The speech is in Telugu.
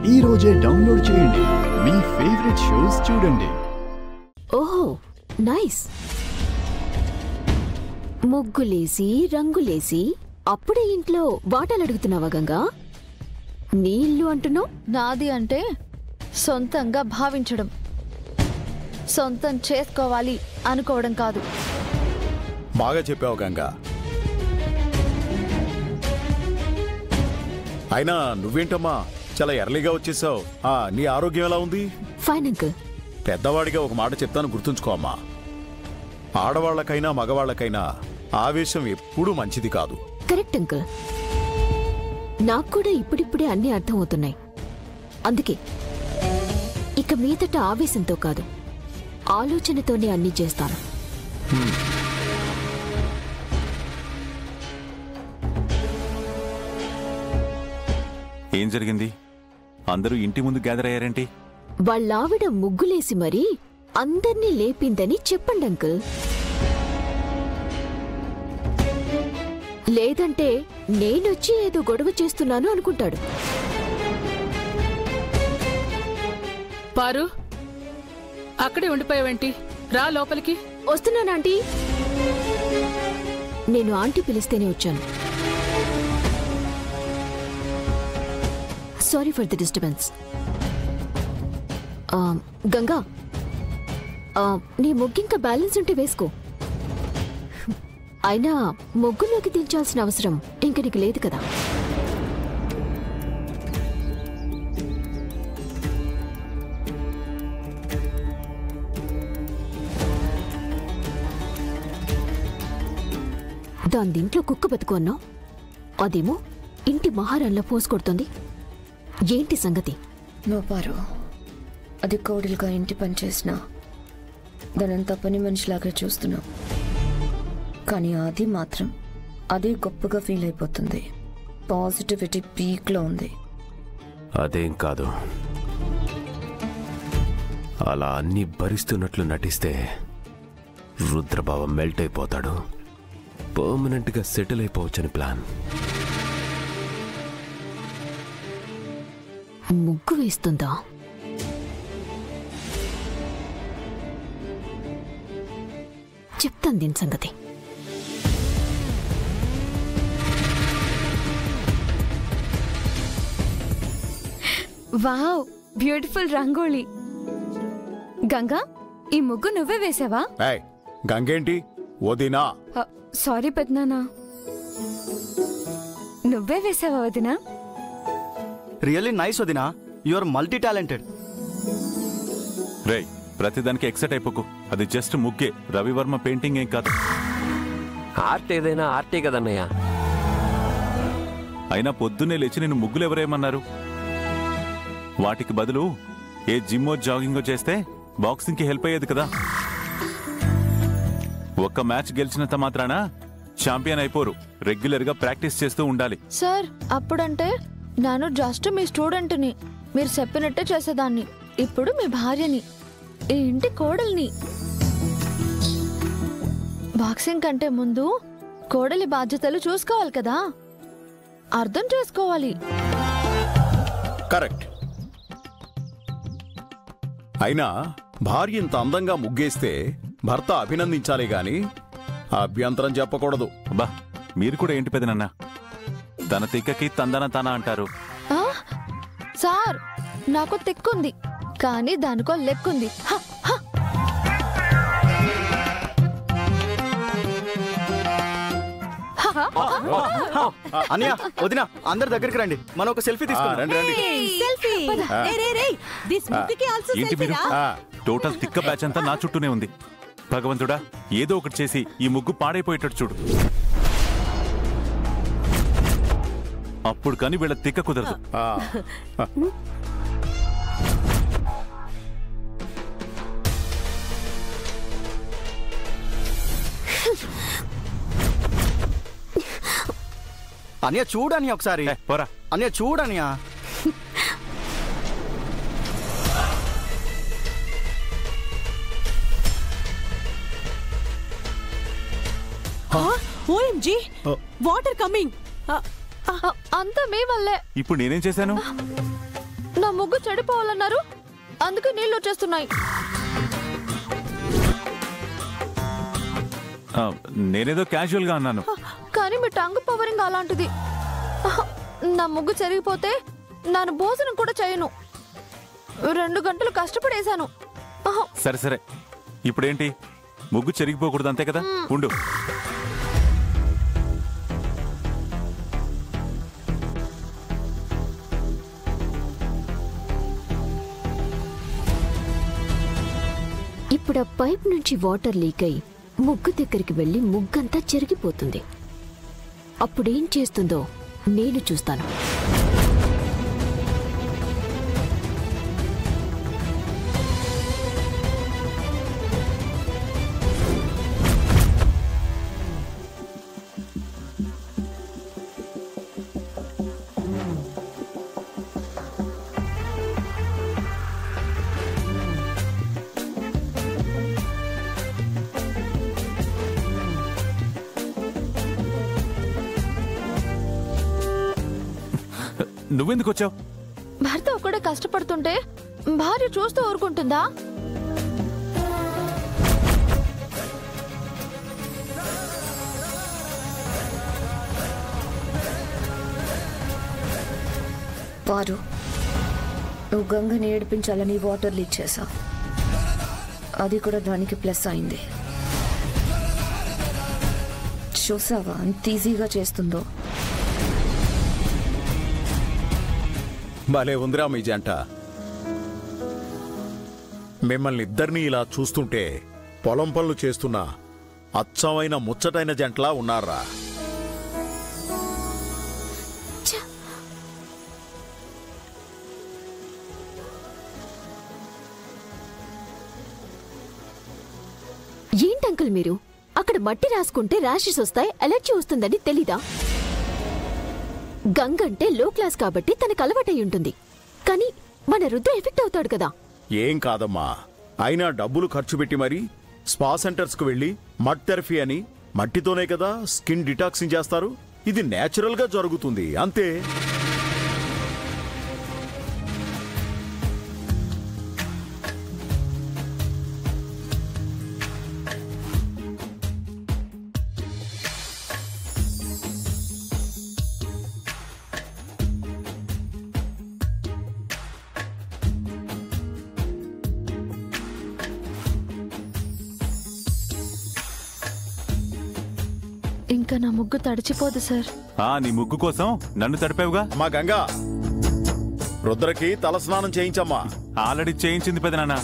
ఈ రోజే డౌన్లోడ్ చేయండి. మీ ఫేవరెట్ షోస్ చూడండి. ఓహో నైస్. ముగ్గులేసి రంగులేసి అప్పుడే ఇంట్లో వాటాలు అడుగుతున్నావా గంగా? నీ ఇల్లు అంటున్నావు. నాది అంటే సొంతంగా భావించడం, సొంతం చేసుకోవాలి అనుకోవడం కాదు. బాగా చెప్పావు గంగా. అయినా నువ్వేంటమ్మా చాలా ఎర్లీగా వచ్చేసావు. నీ ఆరోగ్యం ఎలా ఉంది? Fine uncle. పెద్దవాడిగా ఒక మాట చెప్తాను, గుర్తుంచుకో అమ్మా. ఆడవాళ్లకైనా మగవాళ్లకైనా ఆవేశం ఎప్పుడూ మంచిది కాదు. Correct uncle. నాకు కూడా ఇప్పుడిప్పుడే అన్నీ అర్థమవుతున్నాయి. అందుకే ఇక మీదట ఆవేశంతో కాదు, ఆలోచనతోనే అన్నీ చేస్తాను. ఏం జరిగింది? అందరూ ఇంటి ముందు గ్యాదర్ అయ్యారేంటి? వాళ్ళావిడ ముగ్గులేసి మరీ అందర్నీ లేపిందని చెప్పండి అంకుల్. లేదంటే నేనొచ్చి ఏదో గొడవ చేస్తున్నాను అనుకుంటాడు. పారు, అక్కడే ఉండిపోయావేంటి? రా లోపలికి. వస్తున్నాను ఆంటీ. నేను ఆంటీ పిలిస్తేనే వచ్చాను. Sorry for the disturbance. Ganga, నీ ముగ్గింకా బ్యాలెన్స్ ఉంటే వేసుకో. అయినా ముగ్గులోకి దించాల్సిన అవసరం ఇంక నీకు లేదు కదా. దాని దీంట్లో కుక్క బతుకు అన్నావు, అదేమో ఇంటి మహారాణిలో పోసుకొడుతుంది. ఏంటి సంగతి? నో పారు, అది కోడిలుగా ఇంటి పని చేసినా దానంతా పని మనిషిలాగా చూస్తున్నాం. కానీ అది మాత్రం అదే గొప్పగా ఫీల్ అయిపోతుంది. పాజిటివిటీ పీక్లో ఉంది. అదేం కాదు, అలా అన్నీ భరిస్తున్నట్లు నటిస్తే రుద్రబావ మెల్ట్ అయిపోతాడు. పర్మనెంట్గా సెటిల్ అయిపోవచ్చని ప్లాన్. ముగ్గు వేస్తుందా? చెప్తాను దీని సంగతి. Wow, beautiful రంగోళీ. గంగా, ఈ ముగ్గు నువ్వే వేసావా? గంగేంటి వదినా? సారీ పెద్దనానా, నువ్వే వేసావా వదినా? రియల్లీ నైస్ వదినా, యు ఆర్ మల్టీ టాలెంటెడ్. రేయ్, ప్రతిదానికి ఎక్సైట్ అయిపోకు. అది జస్ట్ ముగ్గే, రవివర్మ పెయింటింగ్ ఏం కాదు. ఆర్ట్ ఏదైనా ఆర్టే కదన్నయ్య. అయినా పొద్దున్నే లేచి నేను ముగ్గులు ఎవరేమన్నారు? వాటికి బదులు ఏ జిమ్మో జాగింగో చేస్తే బాక్సింగ్కి హెల్ప్ అయ్యేది కదా. ఒక్క మ్యాచ్ గెలిచినంత మాత్రాన ఛాంపియన్ అయిపోరు. రెగ్యులర్గా ప్రాక్టీస్ చేస్తూ ఉండాలి. సార్, అప్పుడంటే నేను జస్ట్ మీ స్టూడెంట్ని, మీరు చెప్పినట్టే చేసేదాన్ని. ఇప్పుడు మీ భార్యని, ఈ ఇంటి కోడల్ని. బాక్సింగ్ కంటే ముందు కోడలి బాధ్యతలు చూసుకోవాలి కదా, అర్థం చేసుకోవాలి. కరెక్ట్. అయినా భార్య ఇంత అందంగా ముగ్గేస్తే భర్త అభినందించాలి గాని అభ్యంతరం చెప్పకూడదు. బా, మీరు కూడా ఏంటి పెదనన్నా, తన తిక్కకి తందన తన అంటారు. సార్, నాకు తిక్కుంది కానీ దానికో లెక్కుంది. అన్నయ్య, వదినా, అందరి దగ్గరికి రండి, మనం ఒక సెల్ఫీ తీసుకుందాం. ఏంటి మీరు? టోటల్ తిక్క బ్యాచ్ అంతా నా చుట్టూనే ఉంది. భగవంతుడా, ఏదో ఒకటి చేసి ఈ ముగ్గు పాడైపోయేటట్టు చూడు. అప్పుడు కానీ వీళ్ళ తిక్క కుదరదు. అన్నయ్య చూడని ఒకసారి. పోరా అన్నయ్య చూడనియా. OMG, water coming. అంతా మీ వల్లే. ఇప్పుడు నేనేం చేశాను? నా చెడిపోవాలన్నారు, అందుకే నీళ్ళు వచ్చేస్తున్నాయి. నేనేదో క్యాజువల్ గా అన్నాను. కానీ మీ టంగ్ పవరింగ్ అలాంటిది. నా ముగ్గు చెరిగిపోతే నేను భోజనం కూడా చేయను. 2 గంటలు కష్టపడేశాను. సరే సరే, ఇప్పుడేంటి? ముగ్గు చెరిగిపోకూడదు అంతే కదా, ఉండు. ఇప్పుడు ఆ పైప్ నుంచి వాటర్ లీక్ అయి ముగ్గు దగ్గరికి వెళ్లి ముగ్గంతా చెరిగిపోతుంది. అప్పుడేం చేస్తుందో నేను చూస్తాను. నువ్వెందుకు వచ్చావు? భర్త ఒక్కడే కష్టపడుతుంటే భార్య చూస్తూ ఊరుకుంటుందా? పారు, నువ్వు గంగని ఏడిపించాలని వాటర్ లీక్ చేశావు. అది కూడా దానికి ప్లస్ అయింది. చూసావా అంత ఈజీగా చేస్తుందో? భలే ఉందిరా మీ జంట. మిమ్మల్ని ఇద్దరినీ ఇలా చూస్తుంటే పొలం పనులు చేస్తున్న అచ్చమైన ముచ్చటైన జంటలా ఉన్నారా? ఏంటంకుల్ మీరు అక్కడ మట్టి రాసుకుంటే ర్యాషెస్ వస్తాయి, అలర్జీ వస్తుందని తెలీదా? గంగంటే లో క్లాస్ కాబట్టి తనకు అలవాటై ఉంటుంది. కానీ మన రుద్ర ఎఫెక్ట్ అవుతాడు కదా. ఏం కాదమ్మా, అయినా డబ్బులు ఖర్చు పెట్టి మరీ స్పా సెంటర్స్కు వెళ్ళి మడ్ థెరపీ అని మట్టితోనే కదా స్కిన్ డిటాక్సింగ్ చేస్తారు. ఇది నేచురల్ గా జరుగుతుంది అంతే. ఇంకా నా ముగ్గు తడిచిపోదు సార్. నీ ముగ్గు కోసం నన్ను తడిపావుగా. మా గంగా, రుద్రకి తలస్నానం చేయించమ్మా. ఆల్రెడీ చేయించింది పెదనాన్న.